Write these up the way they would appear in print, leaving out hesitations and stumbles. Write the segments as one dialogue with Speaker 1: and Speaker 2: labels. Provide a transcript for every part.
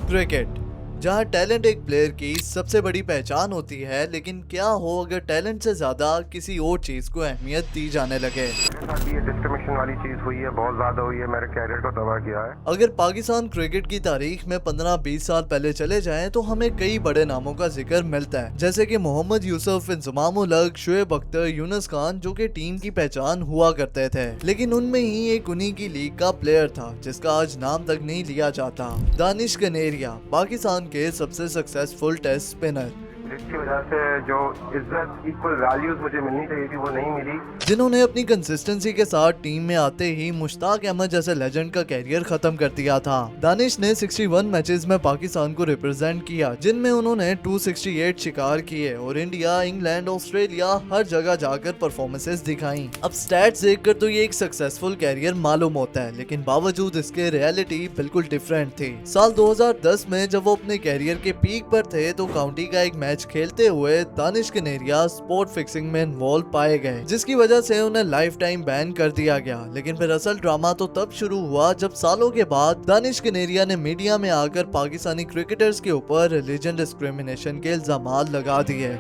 Speaker 1: Cricket, जहां talent एक player की सबसे बड़ी पहचान होती है, लेकिन क्या हो अगर टैलेंट से ज्यादा किसी और चीज को अहमियत दी जाने लगे।
Speaker 2: ये डिस्क्रिमिनेशन वाली चीज हुई है, बहुत ज्यादा हुई है, मेरे कैरियर को तबाह किया है।
Speaker 1: अगर पाकिस्तान क्रिकेट की तारीख में 15-20 साल पहले चले जाएं तो हमें कई बड़े नामों का जिक्र मिलता है, जैसे कि मोहम्मद यूसुफ, इंजमाम उल हक, शुएब अख्तर, यूनुस खान, जो कि टीम की पहचान हुआ करते थे। लेकिन उनमें ही एक उन्हीं की लीग का प्लेयर था जिसका आज नाम तक नहीं लिया जाता। दानिश कनेरिया, पाकिस्तान के सबसे सक्सेसफुल टेस्ट स्पिनर,
Speaker 2: जिसकी वजह से जो इज्जत, इक्वल वैल्यूज मुझे मिलनी चाहिए थी वो नहीं मिली।
Speaker 1: जिन्होंने अपनी कंसिस्टेंसी के साथ टीम में आते ही मुश्ताक अहमद जैसे लेजेंड का कैरियर खत्म कर दिया था। दानिश ने 61 मैचेस में पाकिस्तान को रिप्रेजेंट किया, जिनमें उन्होंने 268 शिकार किए और इंडिया, इंग्लैंड, ऑस्ट्रेलिया हर जगह जाकर परफॉर्मेंसेस दिखाई। अब स्टैट्स देखकर तो ये एक सक्सेसफुल कैरियर मालूम होता है, लेकिन बावजूद इसके रियलिटी बिल्कुल डिफरेंट थी। साल 2010 में जब वो अपने कैरियर के पीक पर थे तो काउंटी का एक मैच खेलते हुए दानिश कनेरिया स्पॉट फिक्सिंग में इन्वॉल्व पाए गए, जिसकी वजह से उन्हें लाइफ टाइम बैन कर दिया गया। लेकिन फिर असल ड्रामा तो तब शुरू हुआ जब सालों के बाद दानिश कनेरिया ने मीडिया में आकर पाकिस्तानी क्रिकेटर्स के ऊपर रिलीजन डिस्क्रिमिनेशन के इल्जाम लगा दिए,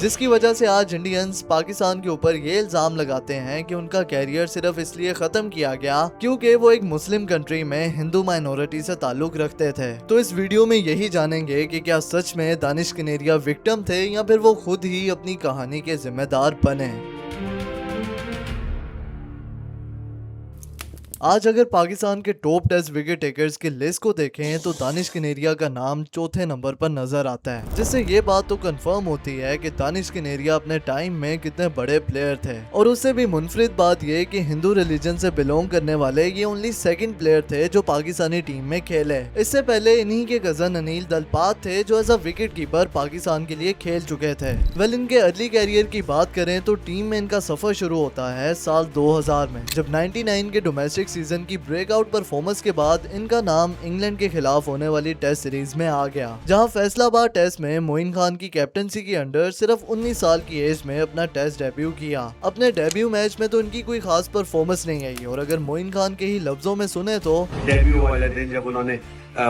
Speaker 1: जिसकी वजह से आज इंडियंस पाकिस्तान के ऊपर ये इल्जाम लगाते हैं कि उनका कैरियर सिर्फ इसलिए खत्म किया गया क्योंकि वो एक मुस्लिम कंट्री में हिंदू माइनॉरिटी से ताल्लुक रखते थे। तो इस वीडियो में यही जानेंगे कि क्या सच में दानिश कनेरिया विक्टिम थे या फिर वो खुद ही अपनी कहानी के जिम्मेदार बने। आज अगर पाकिस्तान के टॉप टेस्ट विकेट टेकर्स की लिस्ट को देखें तो दानिश कनेरिया का नाम चौथे नंबर पर नजर आता है, जिससे ये बात तो कंफर्म होती है कि दानिश कनेरिया अपने टाइम में कितने बड़े प्लेयर थे। और उससे भी मुनफरिद बात ये कि हिंदू रिलीजन से बिलोंग करने वाले ये ओनली सेकंड प्लेयर थे जो पाकिस्तानी टीम में खेले। इससे पहले इन्हीं के कजन अनिल दलपात थे जो as a wicketkeeper Pakistan के लिए खेल चुके थे। वेल, इनके अर्ली कैरियर की बात करें तो टीम में इनका सफर शुरू होता है साल 2000 में, जब 99 के डोमेस्टिक सीजन की ब्रेकआउट परफॉर्मेंस के बाद इनका नाम इंग्लैंड के खिलाफ होने वाली टेस्ट सीरीज में आ गया, जहां फैसलाबाद टेस्ट में मोइन खान की कैप्टनसी के अंडर सिर्फ 19 साल की एज में अपना टेस्ट डेब्यू किया। अपने डेब्यू मैच में तो इनकी कोई खास परफॉर्मेंस नहीं आई, और अगर मोइन खान के ही लफ्जों में सुने तो
Speaker 3: डेब्यू वाले दिन जब उन्होंने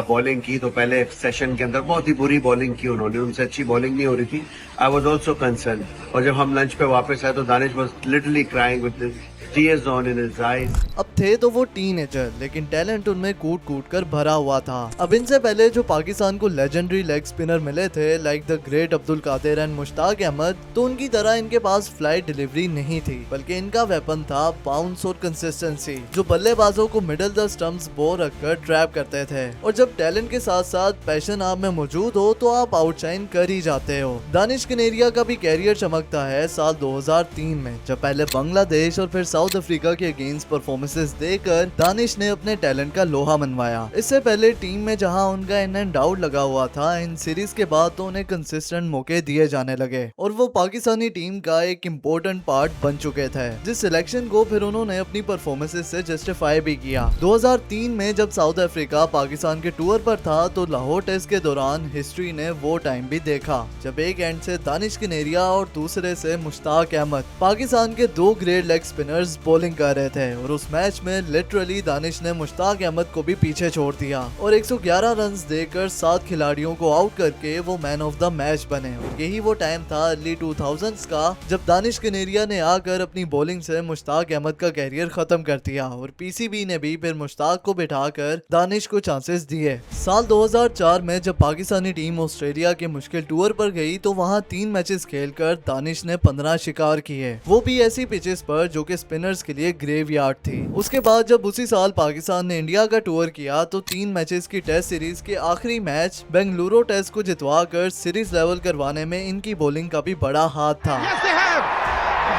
Speaker 3: बॉलिंग की तो पहले सेशन के अंदर बहुत ही बुरी बॉलिंग की उन्होंने, उनसे अच्छी बॉलिंग नहीं हो रही थी। आई वाज आल्सो कंसर्न, और जब हम लंच पे वापस आए तो Danish was literally crying with tears on in his eyes।
Speaker 1: अब थे तो वो टीनेजर, लेकिन टैलेंट उनमें कूट कूट कर भरा हुआ था। अब इनसे पहले जो पाकिस्तान को लेजेंडरी लेग स्पिनर मिले थे like the great Abdul Qadir and Mushtaq Ahmed, तो उनकी तरह इनके पास फ्लाइट डिलीवरी नहीं थी, बल्कि इनका वेपन था बाउंस और कंसिस्टेंसी, जो बल्लेबाजों को मिडल द स्टंप्स बो रखकर ट्रैप करते थे। और जब टैलेंट के साथ साथ पैशन आप में मौजूद हो तो आप आउटशाइन कर ही जाते हो। दानिश कनेरिया का भी कैरियर चमकता है साल 2003 में, जब पहले बांग्लादेश और फिर साउथ अफ्रीका के अगेंस्ट परफॉर्मेंसेस देकर दानिश ने अपने टैलेंट का लोहा मनवाया। इससे पहले टीम में जहां उनका इन एंड आउट लगा हुआ था, इन सीरीज के बाद तो उन्हें कंसिस्टेंट मौके दिए जाने लगे और वो पाकिस्तानी टीम का एक इम्पोर्टेंट पार्ट बन चुके थे, जिस सिलेक्शन को फिर उन्होंने अपनी परफॉर्मेंसेस से जस्टिफाई भी किया। 2003 में जब साउथ अफ्रीका पाकिस्तान के टूर पर था तो लाहौर टेस्ट के दौरान हिस्ट्री ने वो टाइम भी देखा जब एक एंड से दानिश कनेरिया और दूसरे से मुश्ताक अहमद पाकिस्तान के दो ग्रेट लेग स्पिनर्स बॉलिंग कर रहे थे, और उस मैच में लिटरली दानिश ने मुश्ताक अहमद को भी पीछे छोड़ दिया और 111 रन देकर 7 खिलाड़ियों को आउट करके वो मैन ऑफ द मैच बने। और यही वो टाइम था अर्ली 2000s का जब दानिश कनेरिया ने आकर अपनी बॉलिंग से मुश्ताक अहमद का कैरियर खत्म कर दिया, और पीसीबी ने भी फिर मुश्ताक को बिठाकर दानिश को चांसेस दिए। साल 2004 में जब पाकिस्तानी टीम ऑस्ट्रेलिया के मुश्किल टूर पर गई तो वहां 3 मैचेस खेलकर दानिश ने 15 शिकार किए, वो भी ऐसी पिचेस पर जो कि स्पिनर्स के लिए ग्रेवयार्ड थी। उसके बाद जब उसी साल पाकिस्तान ने इंडिया का टूर किया तो 3 मैचेस की टेस्ट सीरीज के आखिरी मैच बेंगलुरु टेस्ट को जितवाकर सीरीज लेवल करवाने में इनकी बॉलिंग का भी बड़ा हाथ था।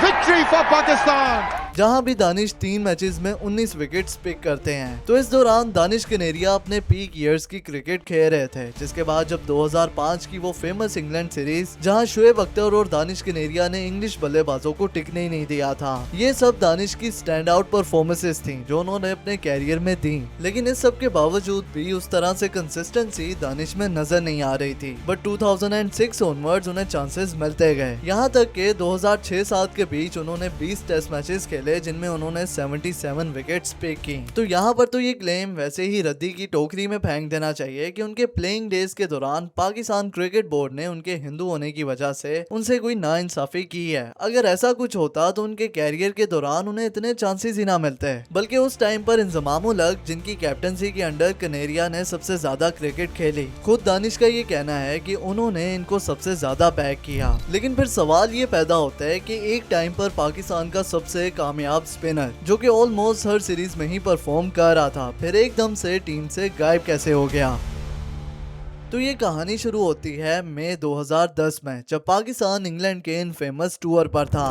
Speaker 4: Victory for Pakistan!
Speaker 1: जहां भी दानिश 3 मैचेस में 19 विकेट्स पिक करते हैं। तो इस दौरान दानिश कनेरिया अपने पीक ईयर्स की क्रिकेट खेल रहे थे, जिसके बाद जब 2005 की वो फेमस इंग्लैंड सीरीज जहां शुएब अख्तर और दानिश कनेरिया ने इंग्लिश बल्लेबाजों को टिकने ही नहीं दिया था, ये सब दानिश की स्टैंड आउट परफॉर्मेंसेस थी जो उन्होंने अपने कैरियर में दी। लेकिन इस सब के बावजूद भी उस तरह से कंसिस्टेंसी दानिश में नजर नहीं आ रही थी। बट 2006 ऑनवर्ड्स उन्हें चांसेस मिलते गए, यहाँ तक के 2006-07 के बीच उन्होंने 20 टेस्ट मैचेस खेले खेले जिनमें उन्होंने 77 विकेट्स पिक की। तो यहाँ पर तो ये क्लेम वैसे ही रद्दी की टोकरी में फेंक देना चाहिए कि उनके प्लेइंग डेज के दौरान पाकिस्तान क्रिकेट बोर्ड ने उनके हिंदू होने की वजह से उनसे कोई नाइंसाफी की है। अगर ऐसा कुछ होता तो उनके कैरियर के दौरान उन्हें इतने चांसेस ही ना मिलते, बल्कि उस टाइम पर इंजमाम उल हक जिनकी कैप्टनसी के अंडर कनेरिया ने सबसे ज्यादा क्रिकेट खेली, खुद दानिश का ये कहना है कि उन्होंने इनको सबसे ज्यादा बैक किया। लेकिन फिर सवाल ये पैदा होता है कि एक टाइम पर पाकिस्तान का सबसे कामयाब स्पिनर जो कि ऑलमोस्ट हर सीरीज में ही परफॉर्म कर रहा था, फिर एकदम से टीम से गायब कैसे हो गया। तो ये कहानी शुरू होती है मई 2010 में, जब पाकिस्तान इंग्लैंड के इन फेमस टूर पर था।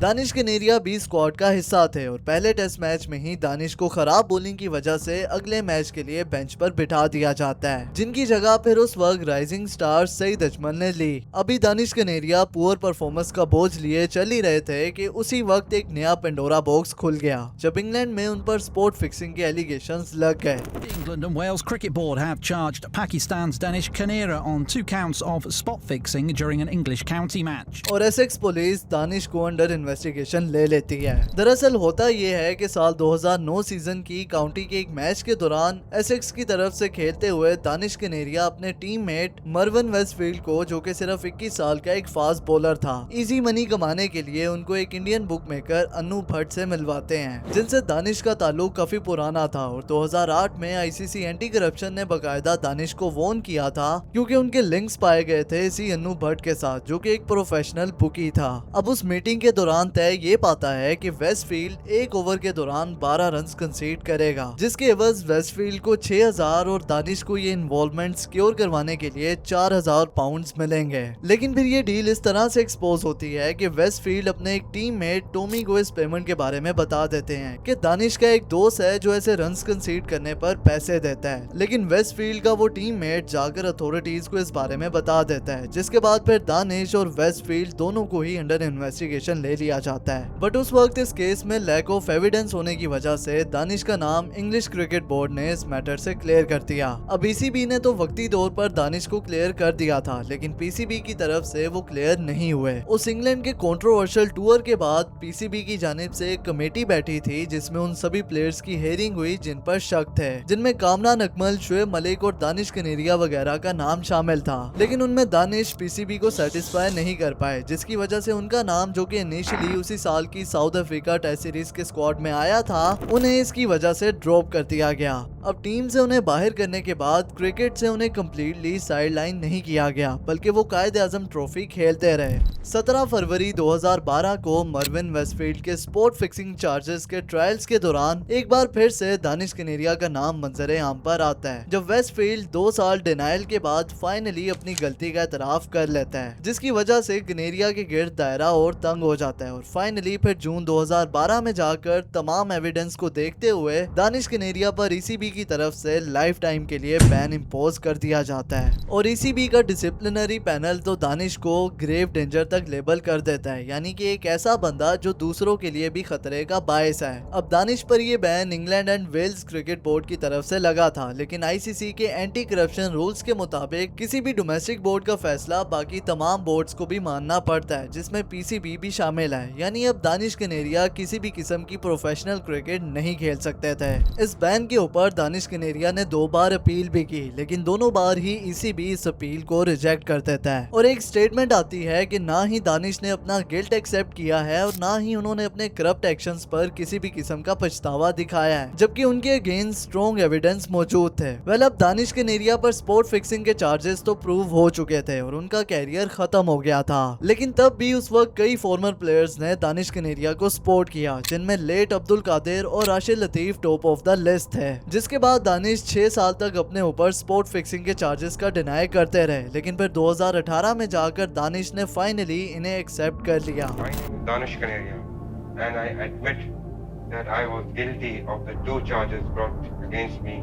Speaker 1: दानिश कनेरिया बी स्क्वाड का हिस्सा थे और पहले टेस्ट मैच में ही दानिश को खराब बॉलिंग की वजह से अगले मैच के लिए बेंच पर बिठा दिया जाता है, जिनकी जगह फिर उस वक्त राइजिंग स्टार सईद अजमल ने ली। अभी दानिश कनेरिया पुअर परफॉर्मेंस का बोझ लिए चल ही रहे थे कि उसी वक्त एक नया पेंडोरा बॉक्स खुल गया, जब इंग्लैंड में उन पर स्पोर्ट फिक्सिंग के एलिगेशंस लग गए।
Speaker 5: England and Wales Cricket Board have charged Pakistan's Danish Kanera on 2 counts of spot fixing during an English county match.
Speaker 1: और एसेक्स पुलिस दानिश को अंडर इन्वेस्टिगेशन ले लेती है। दरअसल होता ये है कि साल 2009 सीजन की काउंटी के एक मैच के दौरान एसेक्स की तरफ से खेलते हुए दानिश कनेरिया अपने टीममेट मरवन वेस्टफील्ड को, जो कि सिर्फ 21 साल का एक फास्ट बॉलर था, इजी मनी कमाने के लिए उनको एक इंडियन बुकमेकर अन्नू भट्ट से मिलवाते हैं, जिनसे दानिश का ताल्लुक काफी पुराना था। और 2008 में आईसीसी एंटी करप्शन ने बकायदा दानिश को वॉर्न किया था क्योंकि उनके लिंक्स पाए गए थे इसी अन्नू भट्ट के साथ, जो कि एक प्रोफेशनल बुकी था। अब उस मीटिंग के दौरान तय ये पाता है कि वेस्टफील्ड एक ओवर के दौरान 12 रन कंसीड करेगा, जिसके एवज वेस्टफील्ड को 6000 और दानिश को ये इन्वॉल्वमेंट सिक्योर करवाने के लिए 4000 पाउंड्स मिलेंगे। लेकिन फिर ये डील इस तरह से एक्सपोज होती है कि वेस्टफील्ड अपने एक टीममेट टॉमी गोइस पेमेंट के बारे में बता देते हैं कि दानिश का एक दोस्त है जो ऐसे रन कंसीड करने पर पैसे देता है, लेकिन वेस्टफील्ड का वो टीममेट जाकर अथॉरिटीज को इस बारे में बता देता है, जिसके बाद फिर दानिश और वेस्टफील्ड दोनों को ही अंडर इन्वेस्टिगेशन ले लिया जाता है। बट उस वक्त इस केस में लैक ऑफ एविडेंस होने की वजह से दानिश का नाम इंग्लिश क्रिकेट बोर्ड ने इस मैटर से क्लियर कर दिया। अब ईसीबी ने तो वक्ती तौर पर दानिश को क्लियर कर दिया था, लेकिन पीसीबी की तरफ से वो क्लियर नहीं हुए। उस इंग्लैंड के कंट्रोवर्शियल टूर के बाद पीसीबी की जानिब से एक कमेटी बैठी थी जिसमें उन सभी प्लेयर्स की हेयरिंग हुई जिन पर शक थे, जिनमें कामरान अकमल, शुएब मलिक और दानिश कनेरिया वगैरह का नाम शामिल था। लेकिन उनमें दानिश पीसीबी को सेटिस्फाई नहीं कर पाए, जिसकी वजह से उनका नाम, जो कि इनिशियली उसी साल की साउथ अफ्रीका टेस्ट सीरीज के स्क्वाड में आया था, उन्हें इसकी वजह से ड्रॉप कर दिया गया। अब टीम से उन्हें बाहर करने के बाद क्रिकेट से उन्हें कम्प्लीटली साइडलाइन नहीं किया गया, बल्कि वो कायदे आजम ट्रॉफी खेलते रहे। 17 फरवरी 2012 को मरविन वेस्टफील्ड के स्पोर्ट फिक्सिंग चार्जेस के ट्रायल्स के दौरान एक बार फिर से दानिश कनेरिया का नाम मंजरे आम पर आता है, जब वेस्टफील्ड 2 साल डिनाइल के बाद फाइनली अपनी गलती का एतराफ कर लेता है, जिसकी वजह से कनेरिया के गिर्द दायरा और तंग हो जाता है। और फाइनली फिर जून 2012 में जाकर तमाम एविडेंस को देखते हुए दानिश कनेरिया पर ईसीबी की तरफ से लाइफ टाइम के लिए बैन इम्पोज कर दिया जाता है। और ईसीबी का डिसिप्लिनरी पैनल तो दानिश को ग्रेव डेंजर तक लेबल कर देता है, यानी कि एक ऐसा बंदा जो दूसरों के लिए भी खतरे का बायस है। अब दानिश पर यह ban England and Wales cricket board की तरफ से लगा था, लेकिन आईसीसी के एंटी करप्शन रूल्स के मुताबिक किसी भी डोमेस्टिक बोर्ड का फैसला बाकी तमाम बोर्ड्स को भी मानना पड़ता है, जिसमें पीसीबी भी शामिल है। यानी अब दानिश कनेरिया किसी भी किस्म की प्रोफेशनल क्रिकेट नहीं खेल सकते थे। इस बैन के ऊपर दानिश कनेरिया ने 2 बार अपील भी की, लेकिन दोनों बार ही ईसीबी इस अपील को रिजेक्ट कर देता है। और एक स्टेटमेंट आती है कि ना ही दानिश ने अपना गिल्ट एक्सेप्ट किया है और ना ही उन्होंने अपने करप्ट एक्शंस पर किसी भी किस्म का पछतावा दिखाया है, जबकि उनके अगेंस्ट स्ट्रॉन्ग एविडेंस मौजूद थे। वेल, अब दानिश कनेरिया पर स्पोर्ट फिक्सिंग के चार्जेस तो प्रूव हो चुके थे और उनका कैरियर खत्म हो गया था, लेकिन तब भी उस वक्त कई फॉर्मर प्लेयर्स ने दानिश कनेरिया को सपोर्ट किया, जिनमें लेट अब्दुल कादिर और Rashid Latif top of the list थे। जिसके बाद दानिश 6 साल तक अपने ऊपर स्पोर्ट फिक्सिंग के चार्जेस का डिनाई करते रहे, लेकिन फिर 2018 में जाकर दानिश ने फाइनली इन्हें एक्सेप्ट कर लिया।
Speaker 6: Danish Canaria, and I admit that I was guilty of the 2 charges brought against me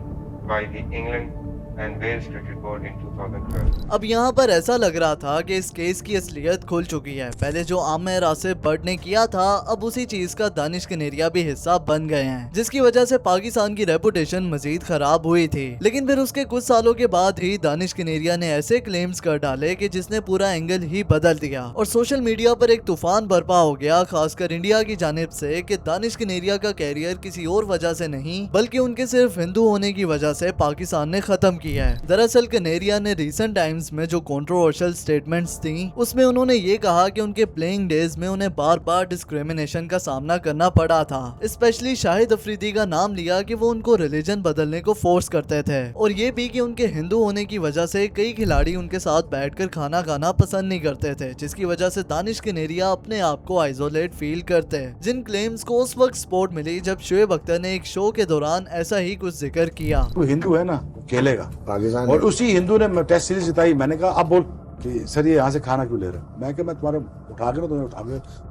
Speaker 6: by the England and Wales Cricket Board in 2012.
Speaker 1: अब यहाँ पर ऐसा लग रहा था कि इस केस की असलियत खुल चुकी है। पहले जो आमिर आसिफ बट ने किया था, अब उसी चीज का दानिश कनेरिया भी हिस्सा बन गए हैं, जिसकी वजह से पाकिस्तान की रेपुटेशन मजीद खराब हुई थी। लेकिन फिर उसके कुछ सालों के बाद ही दानिश कनेरिया ने ऐसे क्लेम्स कर डाले कि जिसने पूरा एंगल ही बदल दिया और सोशल मीडिया पर एक तूफान बर्पा हो गया, खासकर इंडिया की जानिब से, कि दानिश कनेरिया का कैरियर किसी और वजह से नहीं बल्कि उनके सिर्फ हिंदू होने की वजह से पाकिस्तान ने खत्म किया है। दरअसल कनेरिया ने रिसेंट टाइम्स में जो कंट्रोवर्शियल स्टेटमेंट्स दी, उसमें उन्होंने ये कहा कि उनके प्लेइंग डेज में उन्हें बार बार डिस्क्रिमिनेशन का सामना करना पड़ा था। स्पेशली शाहिद अफरीदी का नाम लिया कि वो उनको रिलीजन बदलने को फोर्स करते थे, और ये भी कि उनके हिंदू होने की वजह से कई खिलाड़ी उनके साथ बैठकर खाना खाना पसंद नहीं करते थे, जिसकी वजह से दानिश कनेरिया अपने आप को आइसोलेट फील करते। जिन क्लेम्स को उस वक्त सपोर्ट मिली जब शोएब अख्तर ने एक शो के दौरान ऐसा ही कुछ जिक्र किया।
Speaker 7: तू हिंदू है ना, खेलेगा पाकिस्तान। और उसी हिंदू ने टेस्ट सीरीज जिताई। मैंने कहा अब बोल कि सर ये यहाँ से खाना क्यों ले रहे हो? मैं तुम्हारे उठा के ना तुम्हें उठा के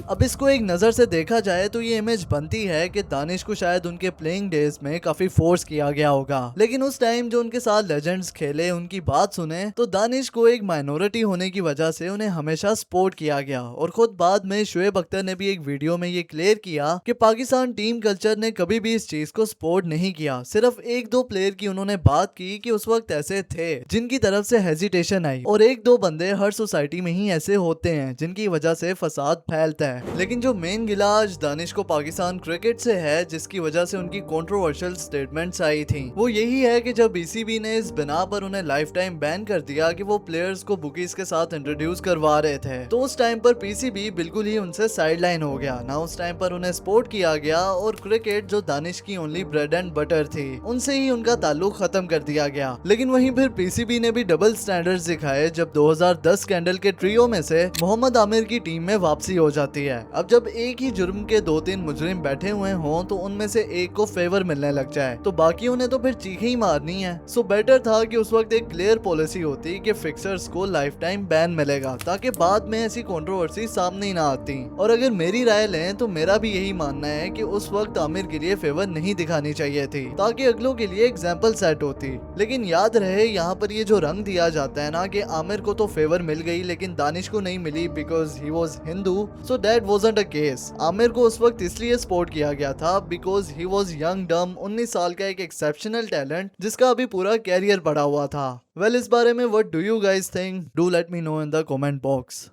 Speaker 1: अब इसको एक नजर से देखा जाए तो ये इमेज बनती है कि दानिश को शायद उनके प्लेइंग डेज में काफी फोर्स किया गया होगा, लेकिन उस टाइम जो उनके साथ लेजेंड्स खेले उनकी बात सुने तो दानिश को एक माइनॉरिटी होने की वजह से उन्हें हमेशा सपोर्ट किया गया। और खुद बाद में शोएब अख्तर ने भी एक वीडियो में ये क्लियर किया कि पाकिस्तान टीम कल्चर ने कभी भी इस चीज को सपोर्ट नहीं किया। सिर्फ एक दो प्लेयर की उन्होंने बात की कि उस वक्त ऐसे थे जिनकी तरफ से हेजिटेशन आई, और एक दो बंदे हर सोसाइटी में ही ऐसे होते हैं जिनकी वजह से फसाद फैलता है। लेकिन जो मेन गिला आज दानिश को पाकिस्तान क्रिकेट से है, जिसकी वजह से उनकी कंट्रोवर्शियल स्टेटमेंट्स आई थी, वो यही है कि जब बीसीबी ने इस बिना पर उन्हें लाइफ टाइम बैन कर दिया कि वो प्लेयर्स को बुकीज के साथ इंट्रोड्यूस करवा रहे थे, तो उस टाइम पर पीसीबी बिल्कुल ही उनसे साइडलाइन हो गया ना। उस टाइम पर उन्हें सपोर्ट किया गया और क्रिकेट जो दानिश की ओनली ब्रेड एंड बटर थी, उनसे ही उनका ताल्लुक खत्म कर दिया गया। लेकिन वहीं फिर पीसीबी ने भी डबल स्टैंडर्ड्स दिखाए जब 2010 स्कैंडल के ट्रियो में से मोहम्मद आमिर की टीम में वापसी हो जाती है। अब जब एक ही जुर्म के 2-3 मुजरिम बैठे हुए हों तो उनमें से एक को फेवर मिलने लग जाए तो बाकियों ने तो फिर चीखें ही मारनी है। सो बेटर था कि उस वक्त एक क्लियर पॉलिसी होती कि फिक्सर्स को लाइफ टाइम बैन मिलेगा, ताकि बाद में ऐसी कंट्रोवर्सी सामने ही ना आती। और अगर मेरी राय लें तो मेरा भी यही मानना है कि उस वक्त आमिर के लिए फेवर नहीं दिखानी चाहिए थी, ताकि अगलों के लिए एग्जाम्पल सेट होती। लेकिन याद रहे यहाँ पर ये जो रंग दिया जाता है ना कि आमिर को तो फेवर मिल गई लेकिन दानिश को नहीं मिली because he was Hindu, so that wasn't a case. Aamir को उस वक्त इसलिए सपोर्ट किया गया था बिकॉज ही वॉज यंग डम, 19 साल का एक एक्सेप्शनल टैलेंट जिसका अभी पूरा कैरियर पड़ा हुआ था। वेल, इस बारे में what do you guys think? Do let me know in the comment box.